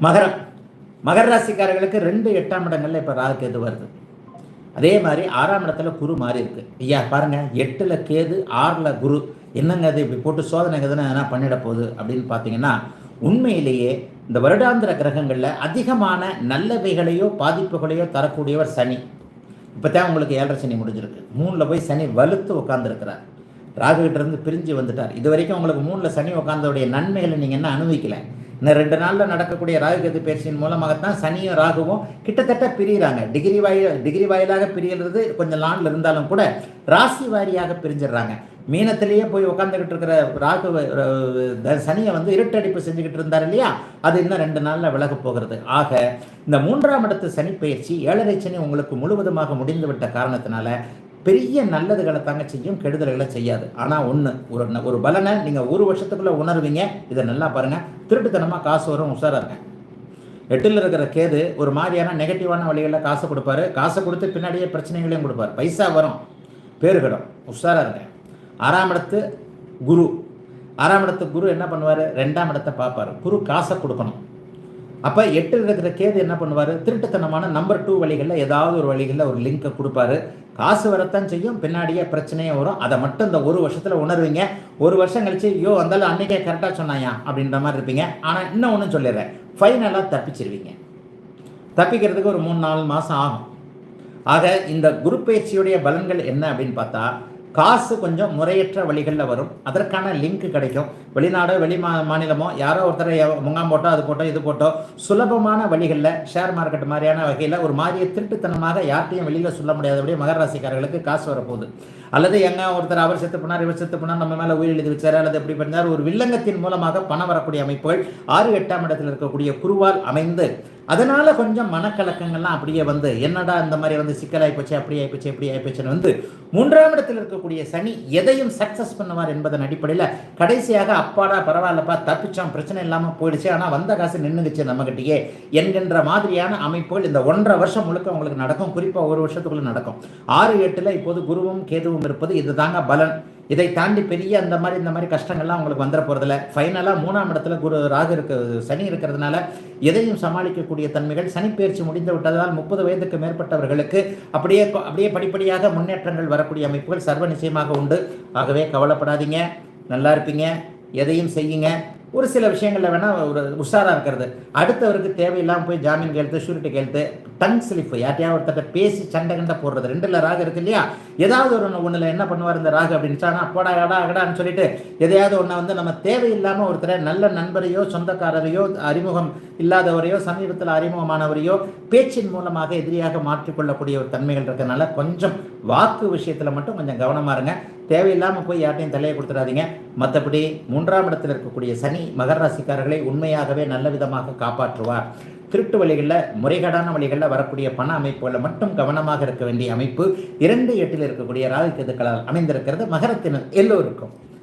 மகரம் மகர ராசிக்காரர்களுக்கு 2 8ஆம் இடங்கள்ல இப்போ ராகு கேது வருது. அதே மாதிரி 6ஆம் இடத்துல குரு மாறி இருக்கு. ஐயா பாருங்க, 8ல் கேது 6ல் குரு, என்னங்க அது இப்படி போட்டு சோதனை எதுனா பண்ணிட போகுது அப்படின்னு பார்த்தீங்கன்னா, உண்மையிலேயே இந்த வருடாந்திர கிரகங்களில் அதிகமான நல்லவைகளையோ பாதிப்புகளையோ தரக்கூடியவர் சனி. இப்போ தான் உங்களுக்கு 7.5 சனி முடிஞ்சிருக்கு. 3ல் போய் சனி வலுத்து உட்காந்துருக்கிறார். ராகு கிட்ட இருந்து பிரிஞ்சு வந்துட்டார். இது வரைக்கும் உங்களுக்கு 3ல் சனி உட்காந்தோடைய நன்மைகளை நீங்கள் என்ன அனுபவிக்கல. இன்னும் 2 நாளில் நடக்கக்கூடிய ராகு கேது பயிற்சியின் மூலமாகத்தான் சனியும் ராகுவும் கிட்டத்தட்ட பிரிகிறாங்க. டிகிரி வாயிலாக பிரிகிறது கொஞ்சம் நாளில் இருந்தாலும் கூட ராசி வாரியாக பிரிஞ்சிடுறாங்க. மீனத்திலேயே போய் உட்காந்துக்கிட்டு இருக்கிற ராகு சனியை இருட்டடிப்பு செஞ்சுக்கிட்டு இருந்தார் இல்லையா, அது இன்னும் 2 நாளில் விலக போகிறது. ஆக இந்த 3ஆம் இடத்து சனி பயிற்சி 7.5 சனி உங்களுக்கு முழுவதுமாக முடிந்து விட்ட காரணத்தினால பெரிய நல்லதுகளை தாங்க செய்யும், கெடுதல்களை செய்யாது. ஆனால் ஒரு பலனை நீங்கள் 1 வருஷத்துக்குள்ளே உணர்வீங்க. இதை நல்லா பாருங்கள். திருட்டுத்தனமாக காசு வரும், உஷாராக இருங்க. 8ல் இருக்கிற கேது ஒரு மாதிரியான நெகட்டிவான வழிகளில் காசை கொடுப்பாரு. காசை கொடுத்து பின்னாடியே பிரச்சனைகளையும் கொடுப்பார். பைசா வரும், பேருகிடும், உஷாராக இருங்க. 6ஆம் இடத்து குரு என்ன பண்ணுவார்? 2ஆம் இடத்தை பார்ப்பார். குரு காசை கொடுக்கணும். அப்போ 8ல் இருக்கிற கேது என்ன பண்ணுவார்? திருட்டுத்தனமான நம்பர் 2 வழிகளில் ஏதாவது ஒரு வழிகளில் ஒரு லிங்கை கொடுப்பாரு. காசு வரத்தான் செய்யும், பின்னாடியே பிரச்சனையே வரும். அதை மட்டும் இந்த 1 வருஷத்தில் உணர்வீங்க. 1 வருஷம் கழிச்சு ஐயோ வந்தாலும் அன்றைக்கே கரெக்டாக சொன்னாயா அப்படின்ற மாதிரி இருப்பீங்க. ஆனால் இன்னும் ஒன்றும் சொல்லிடுறேன், ஃபைனலாக தப்பிச்சிருவீங்க. தப்பிக்கிறதுக்கு ஒரு 3-4 மாதம் ஆகும். ஆக இந்த குரு பயிற்சியுடைய பலன்கள் என்ன அப்படின்னு பார்த்தா, காசு கொஞ்சம் முறையற்ற வழிகளில் வரும். அதற்கான லிங்க் கிடைக்கும். வெளிநாடோ மாநிலமோ யாரோ ஒருத்தரை முகாம் போட்டோ அது போட்டோ இது போட்டோ சுலபமான வழிகளில் ஷேர் மார்க்கெட் மாதிரியான வகையில் ஒரு மாதிரியை திருட்டுத்தனமாக யார்ட்டையும் வெளியில் சொல்ல முடியாதபடி மகர ராசிக்காரர்களுக்கு காசு வரப்போகுது. அல்லது ஒருத்தர் அவர் செத்து போனார் இவர் செத்து போனார் நம்ம மேலே உயிர் எழுதி வச்சார் அல்லது எப்படி பண்ணார், ஒரு வில்லங்கத்தின் மூலமாக பணம் வரக்கூடிய அமைப்புகள் 6-8ஆம் இடத்தில் இருக்கக்கூடிய குருவால் அமைந்து அதனால கொஞ்சம் மனக்கலக்கங்கள்லாம் அப்படியே என்னடா இந்த மாதிரி சிக்கலாகி போச்சு, அப்படி ஆயிப்போச்சு எப்படி ஆயிப்போச்சுன்னு 3ஆம் இடத்தில் இருக்கக்கூடிய சனி எதையும் சக்சஸ் பண்ணுவார் என்பதன் அடிப்படையில் கடைசியாக அப்பாடா பரவாயில்லப்பா தப்பிச்சோம், பிரச்சனை இல்லாமல் போயிடுச்சு, ஆனால் வந்த காசு நின்றுச்சு நம்மகிட்டயே என்கின்ற மாதிரியான அமைப்புகள் இந்த 1.5 வருஷம் முழுக்க உங்களுக்கு நடக்கும். குறிப்பாக 1 வருஷத்துக்குள்ள நடக்கும். 6-8ல் இப்போது குருவும் கேதுவும் இருப்பது இதுதாங்க பலன். இதை தாண்டி பெரிய இந்த மாதிரி கஷ்டங்கள்லாம் உங்களுக்கு வந்துட போகிறதில்ல. ஃபைனலாக 3ஆம் இடத்துல சனி இருக்கிறதுனால எதையும் சமாளிக்கக்கூடிய தன்மைகள். சனி பயிற்சி முடிந்து விட்டதால் 30 வயதுக்கு மேற்பட்டவர்களுக்கு அப்படியே படிப்படியாக முன்னேற்றங்கள் வரக்கூடிய அமைப்புகள் சர்வ நிச்சயமாக உண்டு. ஆகவே கவலைப்படாதீங்க, நல்லா இருப்பீங்க, எதையும் செய்யுங்க. ஒரு சில விஷயங்களில் வேணால் ஒரு உஷாராக இருக்கிறது. அடுத்தவருக்கு தேவையில்லாமல் போய் ஜாமீன் கேள்த்து ஷூரிட்டி கேள்த்து டங் ஸ்லிப்பு யார்ட்டையாவது ஒருத்தட்ட பேசி சண்டை கண்டை போடுறது. 2ல் ராகு இருக்கு இல்லையா, ஏதாவது ஒன்றில் என்ன பண்ணுவார் இந்த ராகு அப்படின்னு சொன்னால் போடா அடான்னு சொல்லிட்டு எதையாவது ஒன்றை நம்ம தேவையில்லாமல் ஒருத்தரை நல்ல நண்பரையோ சொந்தக்காரரையோ அறிமுகம் இல்லாதவரையோ சமீபத்தில் அறிமுகமானவரையோ பேச்சின் மூலமாக எதிரியாக மாற்றிக்கொள்ளக்கூடிய ஒரு தன்மைகள் இருக்கிறதுனால கொஞ்சம் வாக்கு விஷயத்தில் மட்டும் கொஞ்சம் கவனமாக இருங்க. தேவையில்லாமல் போய் யார்ட்டையும் தலையை கொடுத்துடாதீங்க. மற்றபடி 3ஆம் இடத்தில் இருக்கக்கூடிய சனி மகர ராசிக்காரர்களை உண்மையாகவே நல்ல விதமாக காப்பாற்றுவார். திருட்டு வழிகளில் முறைகேடான வழிகளில் வரக்கூடிய பண அமைப்புகளில் மட்டும் கவனமாக இருக்க வேண்டிய அமைப்பு 2-8ல் இருக்கக்கூடிய ராகு கேதுக்களால் அமைந்திருக்கிறது மகரத்தினர் எல்லோருக்கும்.